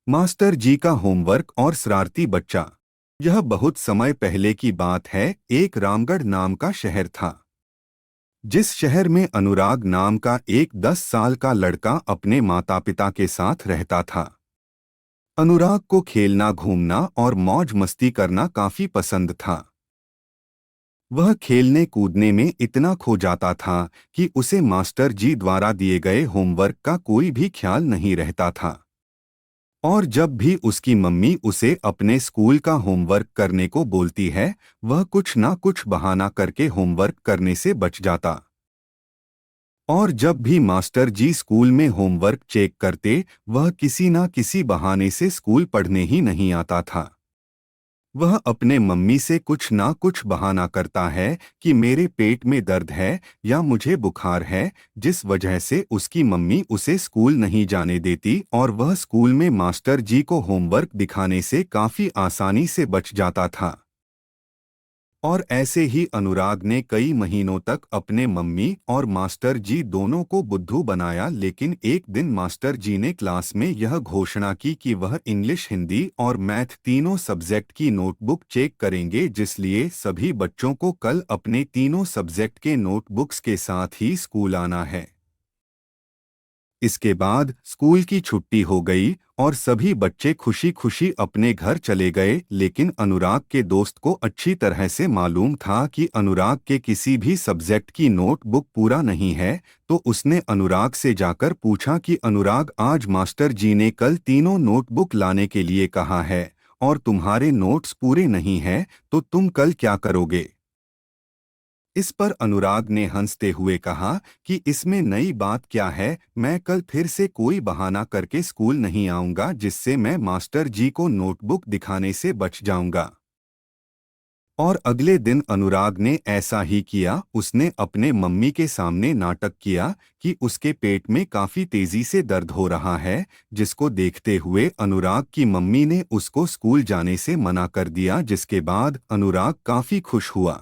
Master जी का homework और शरारती बच्चा। यह बहुत समय पहले की बात है। एक रामगढ़ नाम का शहर था। जिस शहर में अनुराग नाम का एक 10 साल का लड़का अपने माता पिता के साथ रहता था। अनुराग को खेलना, घूमना और मौज मस्ती करना काफी पसंद था। वह खेलने कूदने में इतना खो जाता था कि उसे मास्टर जी द्वारा दिए गए होमवर्क का कोई भी ख्याल नहीं रहता था। और जब भी उसकी मम्मी उसे अपने स्कूल का होमवर्क करने को बोलती है, वह कुछ ना कुछ बहाना करके होमवर्क करने से बच जाता। और जब भी मास्टर जी स्कूल में होमवर्क चेक करते, वह किसी ना किसी बहाने से स्कूल पढ़ने ही नहीं आता था। वह अपने मम्मी से कुछ ना कुछ बहाना करता है कि मेरे पेट में दर्द है या मुझे बुखार है, जिस वजह से उसकी मम्मी उसे स्कूल नहीं जाने देती और वह स्कूल में मास्टर जी को होमवर्क दिखाने से काफी आसानी से बच जाता था। और ऐसे ही अनुराग ने कई महीनों तक अपने मम्मी और मास्टर जी दोनों को बुद्धू बनाया, लेकिन एक दिन मास्टर जी ने क्लास में यह घोषणा की कि वह इंग्लिश, हिंदी और मैथ तीनों सब्जेक्ट की नोटबुक चेक करेंगे, जिसलिए सभी बच्चों को कल अपने तीनों सब्जेक्ट के नोटबुक्स के साथ ही स्कूल आना है। इसके बाद स्कूल की छुट्टी हो गई और सभी बच्चे खुशी खुशी अपने घर चले गए, लेकिन अनुराग के दोस्त को अच्छी तरह से मालूम था कि अनुराग के किसी भी सब्जेक्ट की नोटबुक पूरा नहीं है। तो उसने अनुराग से जाकर पूछा कि अनुराग, आज मास्टर जी ने कल तीनों नोटबुक लाने के लिए कहा है और तुम्हारे नोट्स पूरे नहीं हैं, तो तुम कल क्या करोगे? इस पर अनुराग ने हंसते हुए कहा कि इसमें नई बात क्या है, मैं कल फिर से कोई बहाना करके स्कूल नहीं आऊंगा जिससे मैं मास्टर जी को नोटबुक दिखाने से बच जाऊंगा। और अगले दिन अनुराग ने ऐसा ही किया। उसने अपने मम्मी के सामने नाटक किया कि उसके पेट में काफी तेजी से दर्द हो रहा है, जिसको देखते हुए अनुराग की मम्मी ने उसको स्कूल जाने से मना कर दिया, जिसके बाद अनुराग काफी खुश हुआ।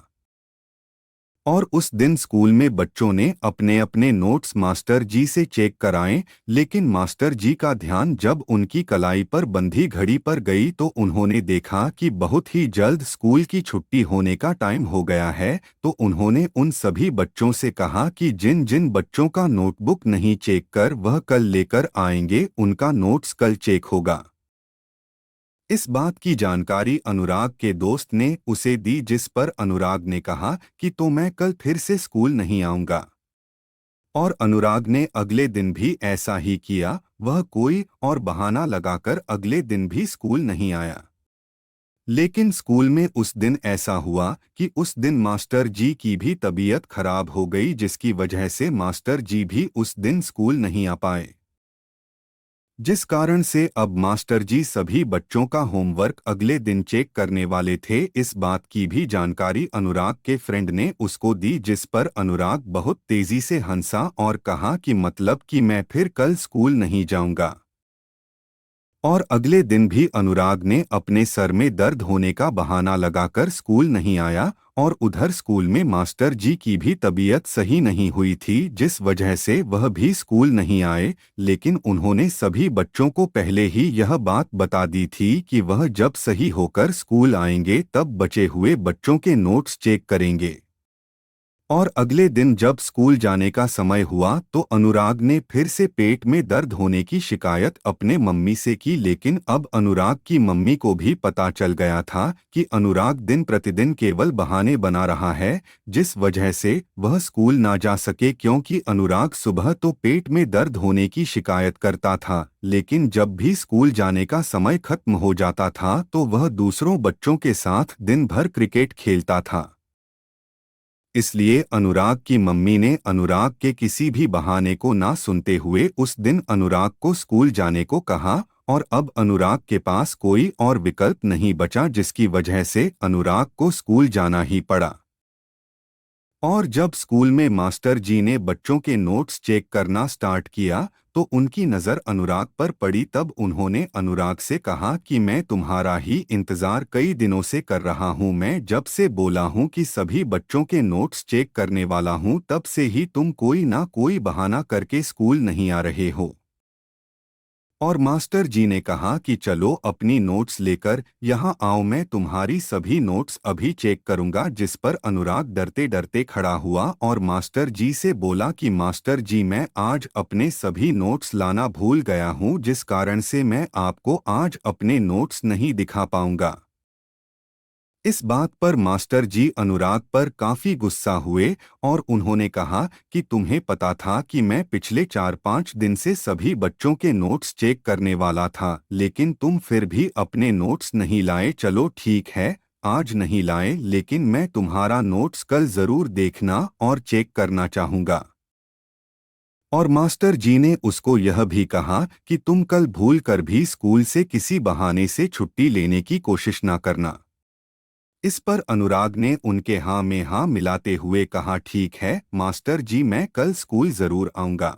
और उस दिन स्कूल में बच्चों ने अपने अपने नोट्स मास्टर जी से चेक कराए, लेकिन मास्टर जी का ध्यान जब उनकी कलाई पर बंधी घड़ी पर गई तो उन्होंने देखा कि बहुत ही जल्द स्कूल की छुट्टी होने का टाइम हो गया है। तो उन्होंने उन सभी बच्चों से कहा कि जिन जिन बच्चों का नोटबुक नहीं चेक कर वह कल लेकर आएंगे, उनका नोट्स कल चेक होगा। इस बात की जानकारी अनुराग के दोस्त ने उसे दी, जिस पर अनुराग ने कहा कि तो मैं कल फिर से स्कूल नहीं आऊंगा। और अनुराग ने अगले दिन भी ऐसा ही किया। वह कोई और बहाना लगाकर अगले दिन भी स्कूल नहीं आया। लेकिन स्कूल में उस दिन ऐसा हुआ कि उस दिन मास्टर जी की भी तबीयत खराब हो गई, जिसकी वजह से मास्टर जी भी उस दिन स्कूल नहीं आ पाए। जिस कारण से अब मास्टर जी सभी बच्चों का होमवर्क अगले दिन चेक करने वाले थे। इस बात की भी जानकारी अनुराग के फ्रेंड ने उसको दी, जिस पर अनुराग बहुत तेजी से हंसा और कहा कि मतलब कि मैं फिर कल स्कूल नहीं जाऊंगा। और अगले दिन भी अनुराग ने अपने सर में दर्द होने का बहाना लगाकर स्कूल नहीं आया। और उधर स्कूल में मास्टर जी की भी तबीयत सही नहीं हुई थी, जिस वजह से वह भी स्कूल नहीं आए। लेकिन उन्होंने सभी बच्चों को पहले ही यह बात बता दी थी कि वह जब सही होकर स्कूल आएंगे तब बचे हुए बच्चों के नोट्स चेक करेंगे। और अगले दिन जब स्कूल जाने का समय हुआ तो अनुराग ने फिर से पेट में दर्द होने की शिकायत अपने मम्मी से की, लेकिन अब अनुराग की मम्मी को भी पता चल गया था कि अनुराग दिन प्रतिदिन केवल बहाने बना रहा है, जिस वजह से वह स्कूल ना जा सके, क्योंकि अनुराग सुबह तो पेट में दर्द होने की शिकायत करता था, लेकिन जब भी स्कूल जाने का समय खत्म हो जाता था तो वह दूसरों बच्चों के साथ दिन भर क्रिकेट खेलता था। इसलिए अनुराग की मम्मी ने अनुराग के किसी भी बहाने को ना सुनते हुए उस दिन अनुराग को स्कूल जाने को कहा। और अब अनुराग के पास कोई और विकल्प नहीं बचा, जिसकी वजह से अनुराग को स्कूल जाना ही पड़ा। और जब स्कूल में मास्टर जी ने बच्चों के नोट्स चेक करना स्टार्ट किया तो उनकी नज़र अनुराग पर पड़ी। तब उन्होंने अनुराग से कहा कि मैं तुम्हारा ही इंतज़ार कई दिनों से कर रहा हूँ। मैं जब से बोला हूँ कि सभी बच्चों के नोट्स चेक करने वाला हूँ, तब से ही तुम कोई ना कोई बहाना करके स्कूल नहीं आ रहे हो। और मास्टर जी ने कहा कि चलो अपनी नोट्स लेकर यहाँ आओ, मैं तुम्हारी सभी नोट्स अभी चेक करूंगा। जिस पर अनुराग डरते डरते खड़ा हुआ और मास्टर जी से बोला कि मास्टर जी, मैं आज अपने सभी नोट्स लाना भूल गया हूँ, जिस कारण से मैं आपको आज अपने नोट्स नहीं दिखा पाऊंगा। इस बात पर मास्टर जी अनुराग पर काफी गुस्सा हुए और उन्होंने कहा कि तुम्हें पता था कि मैं पिछले 4-5 दिन से सभी बच्चों के नोट्स चेक करने वाला था, लेकिन तुम फिर भी अपने नोट्स नहीं लाए। चलो ठीक है, आज नहीं लाए, लेकिन मैं तुम्हारा नोट्स कल जरूर देखना और चेक करना चाहूंगा। और मास्टर जी ने उसको यह भी कहा कि तुम कल भूल कर भी स्कूल से किसी बहाने से छुट्टी लेने की कोशिश ना करना। इस पर अनुराग ने उनके हाँ में हाँ मिलाते हुए कहा, ठीक है मास्टर जी, मैं कल स्कूल जरूर आऊंगा।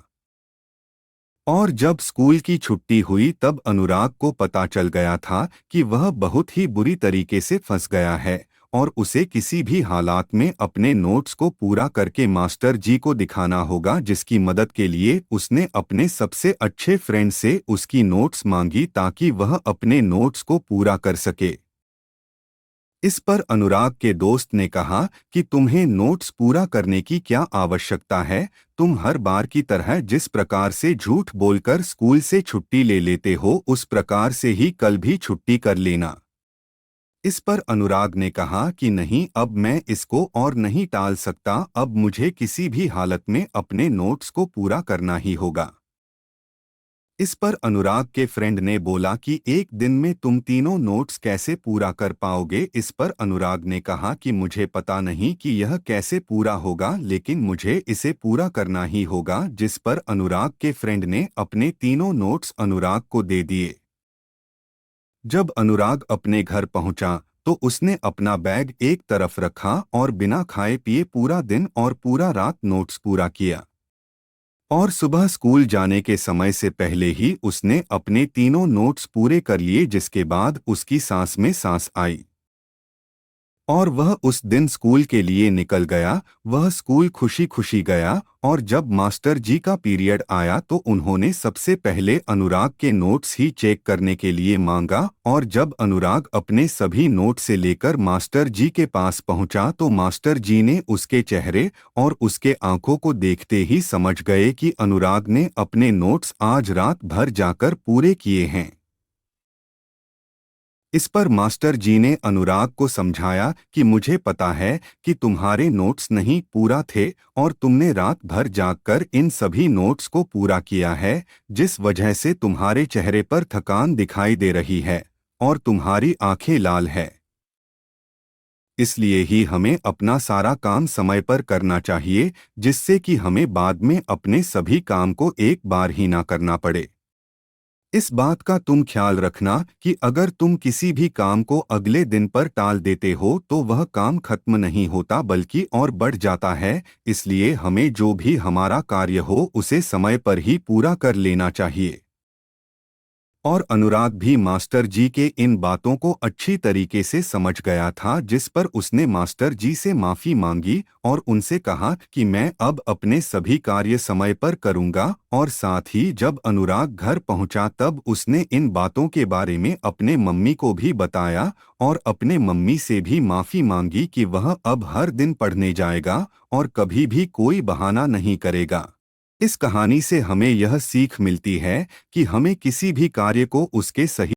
और जब स्कूल की छुट्टी हुई तब अनुराग को पता चल गया था कि वह बहुत ही बुरी तरीके से फंस गया है और उसे किसी भी हालात में अपने नोट्स को पूरा करके मास्टर जी को दिखाना होगा, जिसकी मदद के लिए उसने अपने सबसे अच्छे फ्रेंड से उसकी नोट्स मांगी ताकि वह अपने नोट्स को पूरा कर सके। इस पर अनुराग के दोस्त ने कहा कि तुम्हें नोट्स पूरा करने की क्या आवश्यकता है, तुम हर बार की तरह जिस प्रकार से झूठ बोलकर स्कूल से छुट्टी ले लेते हो उस प्रकार से ही कल भी छुट्टी कर लेना। इस पर अनुराग ने कहा कि नहीं, अब मैं इसको और नहीं टाल सकता, अब मुझे किसी भी हालत में अपने नोट्स को पूरा करना ही होगा। इस पर अनुराग के फ्रेंड ने बोला कि एक दिन में तुम तीनों नोट्स कैसे पूरा कर पाओगे। इस पर अनुराग ने कहा कि मुझे पता नहीं कि यह कैसे पूरा होगा, लेकिन मुझे इसे पूरा करना ही होगा। जिस पर अनुराग के फ्रेंड ने अपने तीनों नोट्स अनुराग को दे दिए। जब अनुराग अपने घर पहुंचा तो उसने अपना बैग एक तरफ रखा और बिना खाए पिए पूरा दिन और पूरा रात नोट्स पूरा किया। और सुबह स्कूल जाने के समय से पहले ही उसने अपने तीनों नोट्स पूरे कर लिए, जिसके बाद उसकी सांस में सांस आई और वह उस दिन स्कूल के लिए निकल गया। वह स्कूल खुशी खुशी गया और जब मास्टर जी का पीरियड आया तो उन्होंने सबसे पहले अनुराग के नोट्स ही चेक करने के लिए मांगा। और जब अनुराग अपने सभी नोट से लेकर मास्टर जी के पास पहुंचा तो मास्टर जी ने उसके चेहरे और उसके आंखों को देखते ही समझ गए कि अनुराग ने अपने नोट्स आज रात भर जाकर पूरे किए हैं। इस पर मास्टर जी ने अनुराग को समझाया कि मुझे पता है कि तुम्हारे नोट्स नहीं पूरा थे और तुमने रात भर जागकर इन सभी नोट्स को पूरा किया है, जिस वजह से तुम्हारे चेहरे पर थकान दिखाई दे रही है और तुम्हारी आंखें लाल है। इसलिए ही हमें अपना सारा काम समय पर करना चाहिए, जिससे कि हमें बाद में अपने सभी काम को एक बार ही ना करना पड़े। इस बात का तुम ख्याल रखना कि अगर तुम किसी भी काम को अगले दिन पर टाल देते हो तो वह काम खत्म नहीं होता बल्कि और बढ़ जाता है। इसलिए हमें जो भी हमारा कार्य हो उसे समय पर ही पूरा कर लेना चाहिए। और अनुराग भी मास्टर जी के इन बातों को अच्छी तरीके से समझ गया था, जिस पर उसने मास्टर जी से माफ़ी मांगी और उनसे कहा कि मैं अब अपने सभी कार्य समय पर करूंगा। और साथ ही जब अनुराग घर पहुंचा तब उसने इन बातों के बारे में अपने मम्मी को भी बताया और अपने मम्मी से भी माफ़ी मांगी कि वह अब हर दिन पढ़ने जाएगा और कभी भी कोई बहाना नहीं करेगा। इस कहानी से हमें यह सीख मिलती है कि हमें किसी भी कार्य को उसके सही